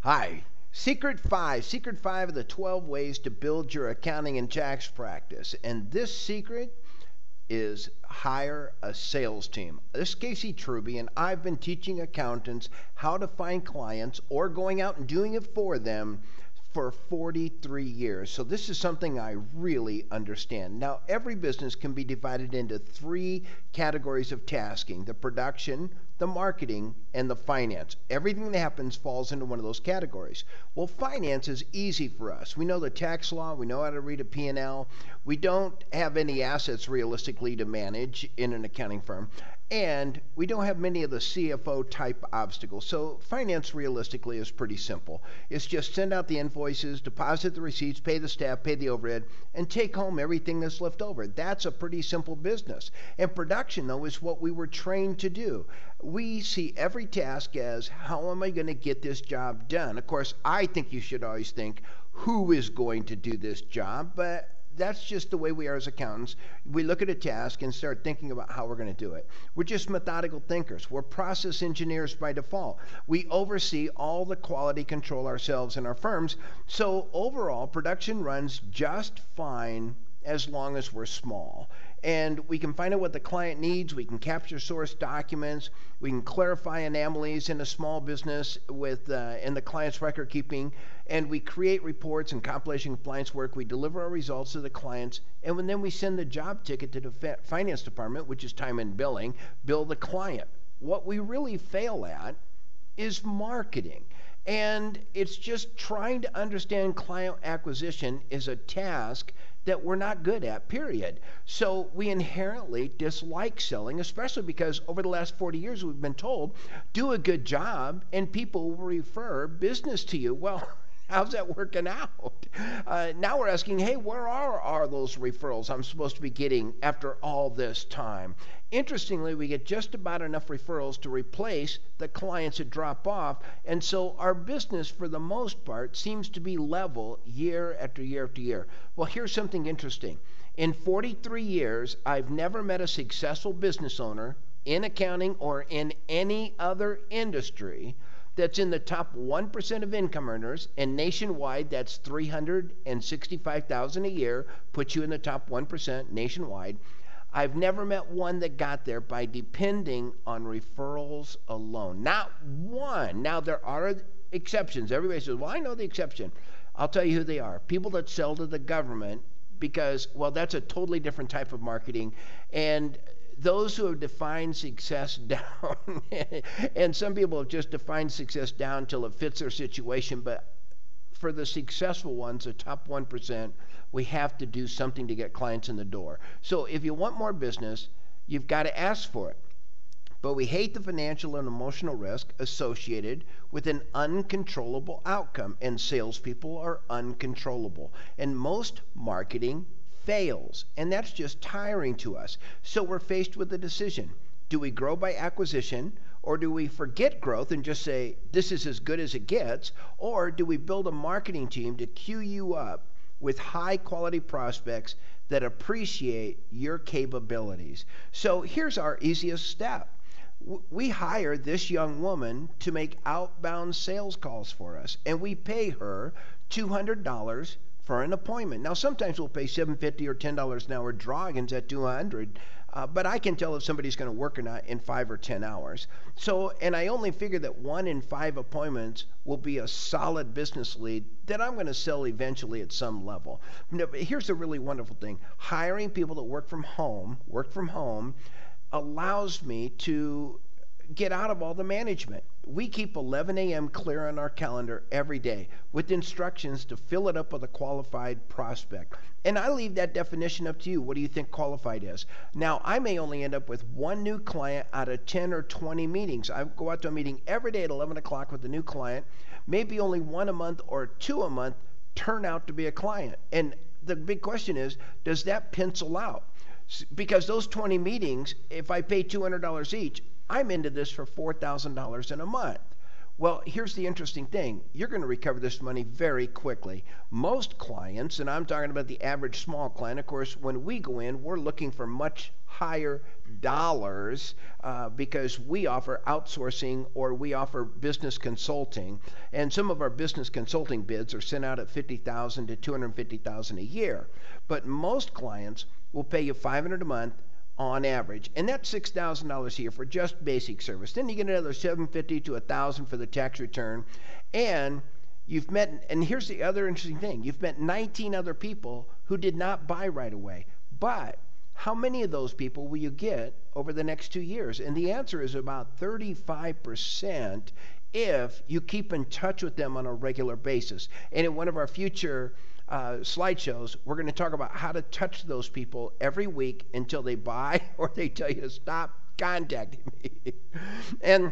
Hi. Secret five of the 12 ways to build your accounting and tax practice. And this secret is hire a sales team. This is Casey Truby, and I've been teaching accountants how to find clients or going out and doing it for them for 43 years. So this is something I really understand. Now, every business can be divided into three categories of tasking: the production, the marketing, and the finance. Everything that happens falls into one of those categories. Well, finance is easy for us. We know the tax law, we know how to read a P&L. We don't have any assets realistically to manage in an accounting firm, and we don't have many of the CFO type obstacles. So finance realistically is pretty simple. It's just send out the invoices, deposit the receipts, pay the staff, pay the overhead, and take home everything that's left over. That's a pretty simple business. And production, though, is what we were trained to do. We see every task as, how am I going to get this job done? Of course, I think you should always think, who is going to do this job? But that's just the way we are as accountants. We look at a task and start thinking about how we're going to do it. We're just methodical thinkers. We're process engineers by default. We oversee all the quality control ourselves in our firms. So overall, production runs just fine as long as we're small. And we can find out what the client needs, we can capture source documents, we can clarify anomalies in a small business with in the client's record keeping, and we create reports and compilation compliance work. We deliver our results to the clients, and then we send the job ticket to the finance department, which is time and billing, bill the client. What we really fail at is marketing. And it's just trying to understand client acquisition is a task that we're not good at, period. So we inherently dislike selling, especially because over the last 40 years we've been told, do a good job and people will refer business to you. Well, how's that working out? Now we're asking, hey, where are those referrals I'm supposed to be getting after all this time? Interestingly, we get just about enough referrals to replace the clients that drop off, and so our business, for the most part, seems to be level year after year after year. Well, here's something interesting. In 43 years, I've never met a successful business owner in accounting or in any other industry that's in the top 1% of income earners, and nationwide that's 365,000 a year, puts you in the top 1% nationwide. I've never met one that got there by depending on referrals alone. Not one. Now, there are exceptions. Everybody says, well, I know the exception. I'll tell you who they are. People that sell to the government because, well, that's a totally different type of marketing. And those who have defined success down, and some people have just defined success down until it fits their situation, but for the successful ones, the top 1%, we have to do something to get clients in the door. So if you want more business, you've got to ask for it. But we hate the financial and emotional risk associated with an uncontrollable outcome, and salespeople are uncontrollable. And most marketing fails, and that's just tiring to us. So we're faced with a decision. Do we grow by acquisition, or do we forget growth and just say, this is as good as it gets, or do we build a marketing team to queue you up with high quality prospects that appreciate your capabilities? So here's our easiest step. We hire this young woman to make outbound sales calls for us, and we pay her $200 for an appointment. Now, sometimes we'll pay $7.50 or $10 an hour drawings at $200, but I can tell if somebody's going to work or not in 5 or 10 hours. So, and I only figure that 1 in 5 appointments will be a solid business lead that I'm going to sell eventually at some level. Now, here's the really wonderful thing. Hiring people that work from home allows me to get out of all the management. We keep 11 a.m. clear on our calendar every day with instructions to fill it up with a qualified prospect. And I leave that definition up to you. What do you think qualified is? Now, I may only end up with 1 new client out of 10 or 20 meetings. I go out to a meeting every day at 11 o'clock with a new client. Maybe only 1 a month or 2 a month turn out to be a client. And the big question is, does that pencil out? Because those 20 meetings, if I pay $200 each, I'm into this for $4,000 in a month. Well, here's the interesting thing. You're going to recover this money very quickly. Most clients, and I'm talking about the average small client, of course, when we go in, we're looking for much higher dollars because we offer outsourcing or we offer business consulting, and some of our business consulting bids are sent out at $50,000 to $250,000 a year. But most clients will pay you $500 a month on average, and that's $6,000 a year for just basic service. Then you get another $750 to $1,000 for the tax return, and you've met, and here's the other interesting thing, you've met 19 other people who did not buy right away. But how many of those people will you get over the next 2 years? And the answer is about 35% if you keep in touch with them on a regular basis. And in one of our future slideshows, we're going to talk about how to touch those people every week until they buy or they tell you to stop contacting me. And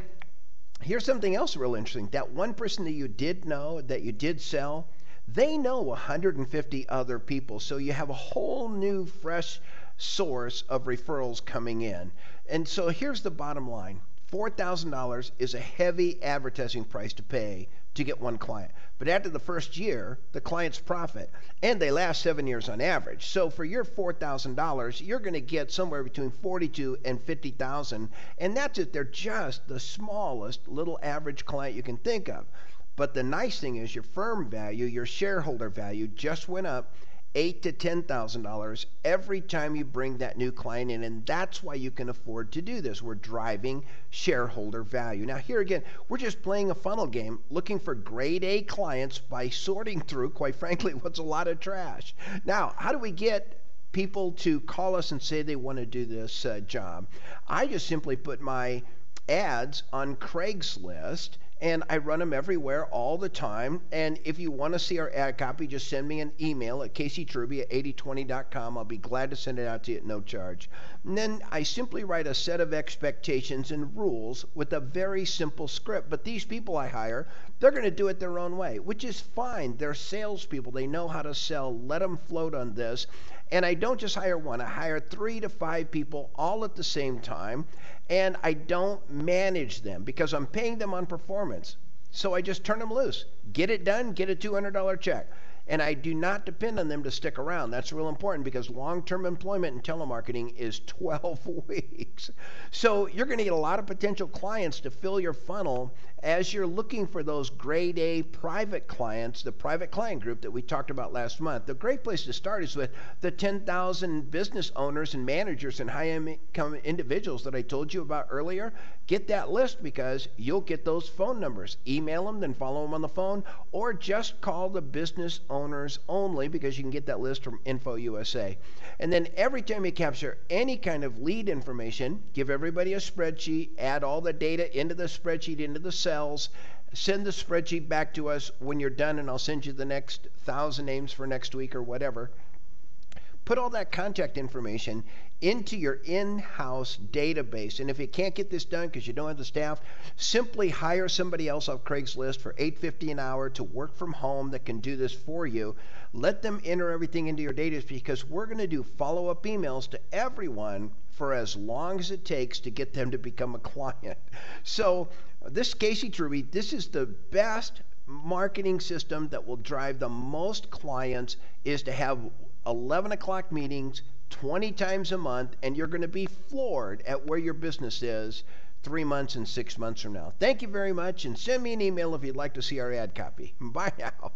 here's something else real interesting. That one person that you did know, that you did sell, they know 150 other people. So you have a whole new, fresh source of referrals coming in. And so here's the bottom line. $4,000 is a heavy advertising price to pay to get one client. But after the first year, the clients profit, and they last 7 years on average. So for your $4,000, you're going to get somewhere between $42,000 and $50,000, and that's if they're just the smallest little average client you can think of. But the nice thing is your firm value, your shareholder value just went up $8,000 to $10,000 every time you bring that new client in, and that's why you can afford to do this. We're driving shareholder value. Now here again, we're just playing a funnel game, looking for grade A clients by sorting through, quite frankly, what's a lot of trash. Now, how do we get people to call us and say they want to do this job? I just simply put my ads on Craigslist, and I run them everywhere all the time. And if you want to see our ad copy, just send me an email at caseytruby@8020.com. I'll be glad to send it out to you at no charge. And then I simply write a set of expectations and rules with a very simple script. But these people I hire, they're going to do it their own way, which is fine. They're salespeople. They know how to sell. Let them float on this. And I don't just hire one. I hire 3 to 5 people all at the same time. And I don't manage them because I'm paying them on performance. So I just turn them loose. Get it done, get a $200 check. And I do not depend on them to stick around. That's real important because long-term employment in telemarketing is 12 weeks. So you're going to get a lot of potential clients to fill your funnel as you're looking for those grade A private clients, the private client group that we talked about last month. The great place to start is with the 10,000 business owners and managers and high-income individuals that I told you about earlier. Get that list because you'll get those phone numbers. Email them, then follow them on the phone, or just call the business owners only because you can get that list from Info USA. And then every time you capture any kind of lead information, give everybody a spreadsheet, add all the data into the spreadsheet, into the cells, send the spreadsheet back to us when you're done, and I'll send you the next 1,000 names for next week or whatever. Put all that contact information into your in-house database. And if you can't get this done because you don't have the staff, simply hire somebody else off Craigslist for $8.50 an hour to work from home that can do this for you. Let them enter everything into your database because we're going to do follow-up emails to everyone for as long as it takes to get them to become a client. So this Casey Truby, this is the best marketing system that will drive the most clients, is to have 11 o'clock meetings 20 times a month, and you're going to be floored at where your business is 3 months and 6 months from now. Thank you very much, and send me an email if you'd like to see our ad copy. Bye now.